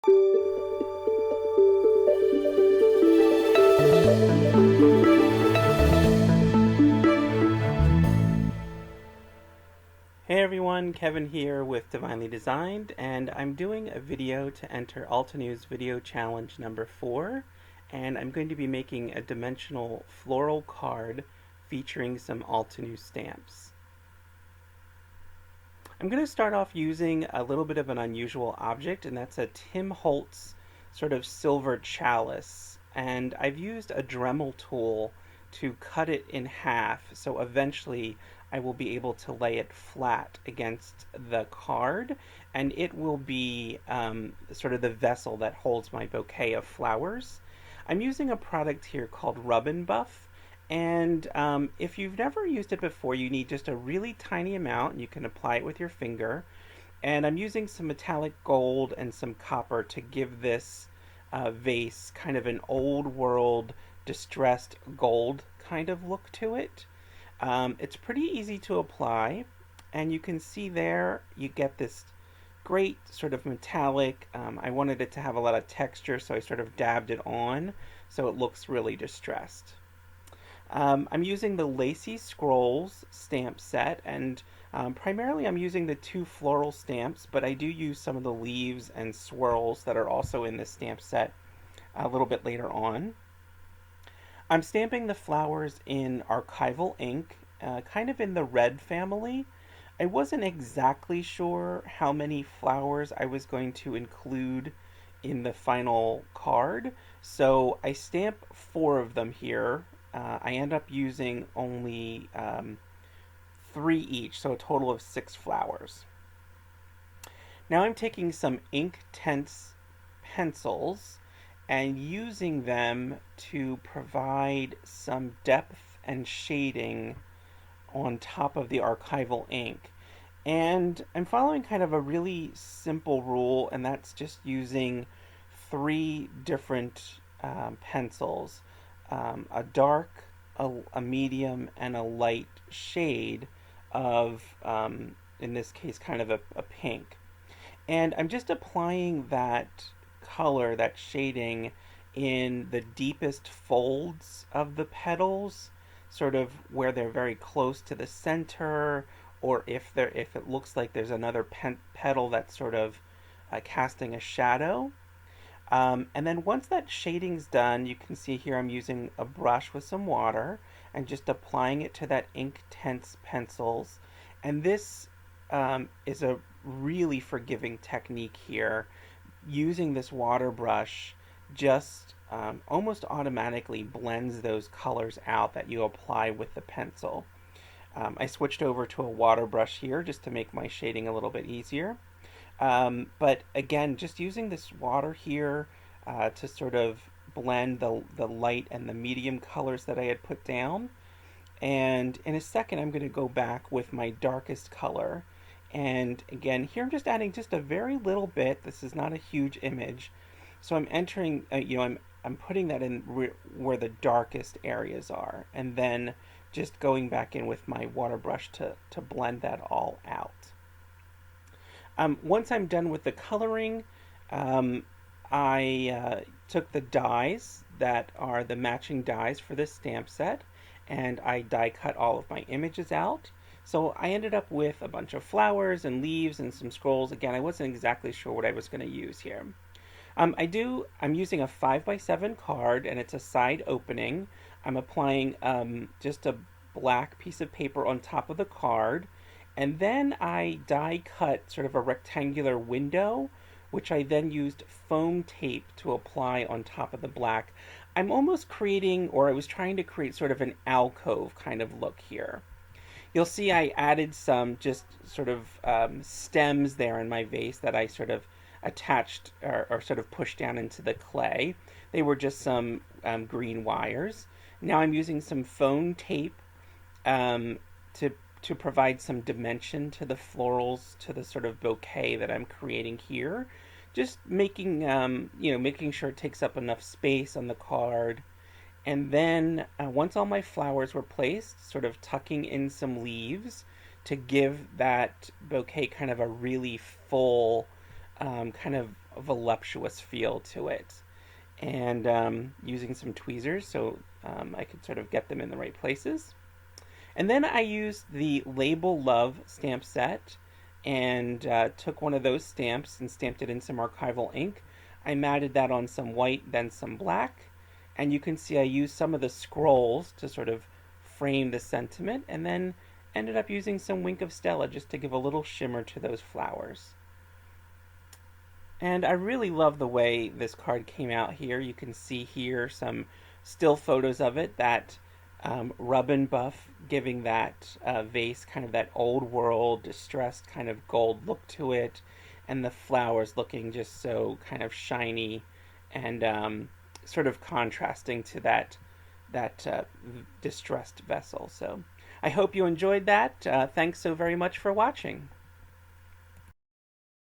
Hey everyone, Kevin here with Divinely Designed, and I'm doing a video to enter Altenew's video challenge number 4, and I'm going to be making a dimensional floral card featuring some Altenew stamps. I'm going to start off using a little bit of an unusual object, and that's a Tim Holtz sort of silver chalice, and I've used a Dremel tool to cut it in half, so eventually I will be able to lay it flat against the card, and it will be sort of the vessel that holds my bouquet of flowers. I'm using a product here called Rub and Buff, and if you've never used it before, you need just a really tiny amount, and you can apply it with your finger. And I'm using some metallic gold and some copper to give this vase kind of an old world distressed gold kind of look to it. It's pretty easy to apply, and you can see there you get this great sort of metallic. I wanted it to have a lot of texture, so I sort of dabbed it on so it looks really distressed. I'm using the Lacy Scrolls stamp set, and primarily I'm using the 2 floral stamps, but I do use some of the leaves and swirls that are also in this stamp set a little bit later on. I'm stamping the flowers in archival ink, kind of in the red family. I wasn't exactly sure how many flowers I was going to include in the final card, so I stamp 4 of them here. I end up using only 3 each, so a total of 6 flowers. Now I'm taking some Inktense pencils and using them to provide some depth and shading on top of the archival ink. And I'm following kind of a really simple rule, and that's just using 3 different pencils, a dark, a medium, and a light shade of, in this case, kind of a pink. And I'm just applying that color, that shading, in the deepest folds of the petals, sort of where they're very close to the center, or if it looks like there's another petal that's sort of casting a shadow. And then once that shading's done, you can see here I'm using a brush with some water and just applying it to that Inktense pencils. And this is a really forgiving technique here. Using this water brush just almost automatically blends those colors out that you apply with the pencil. I switched over to a water brush here just to make my shading a little bit easier. But again, just using this water here to sort of blend the light and the medium colors that I had put down. And in a second, I'm going to go back with my darkest color. And again, here I'm just adding just a very little bit. This is not a huge image. So I'm entering, I'm putting that in where the darkest areas are. And then just going back in with my water brush to blend that all out. Once I'm done with the coloring, I took the dies that are the matching dies for this stamp set, and I die cut all of my images out. So I ended up with a bunch of flowers and leaves and some scrolls. Again, I wasn't exactly sure what I was going to use here. I'm using a 5x7 card, and it's a side opening. I'm applying just a black piece of paper on top of the card, and then I die cut sort of a rectangular window, which I then used foam tape to apply on top of the black. I'm almost creating, or I was trying to create sort of an alcove kind of look here. You'll see I added some just sort of stems there in my vase that I sort of attached or sort of pushed down into the clay. They were just some green wires. Now I'm using some foam tape to provide some dimension to the florals, to the sort of bouquet that I'm creating here. Just making, making sure it takes up enough space on the card. And then once all my flowers were placed, sort of tucking in some leaves to give that bouquet kind of a really full kind of voluptuous feel to it. And using some tweezers so I could sort of get them in the right places. And then I used the Label Love stamp set and took one of those stamps and stamped it in some archival ink. I matted that on some white, then some black. And you can see I used some of the scrolls to sort of frame the sentiment, and then ended up using some Wink of Stella just to give a little shimmer to those flowers. And I really love the way this card came out here. You can see here some still photos of it, that rub and buff giving that vase kind of that old world, distressed kind of gold look to it, and the flowers looking just so kind of shiny and sort of contrasting to that distressed vessel. So I hope you enjoyed that. Thanks so very much for watching.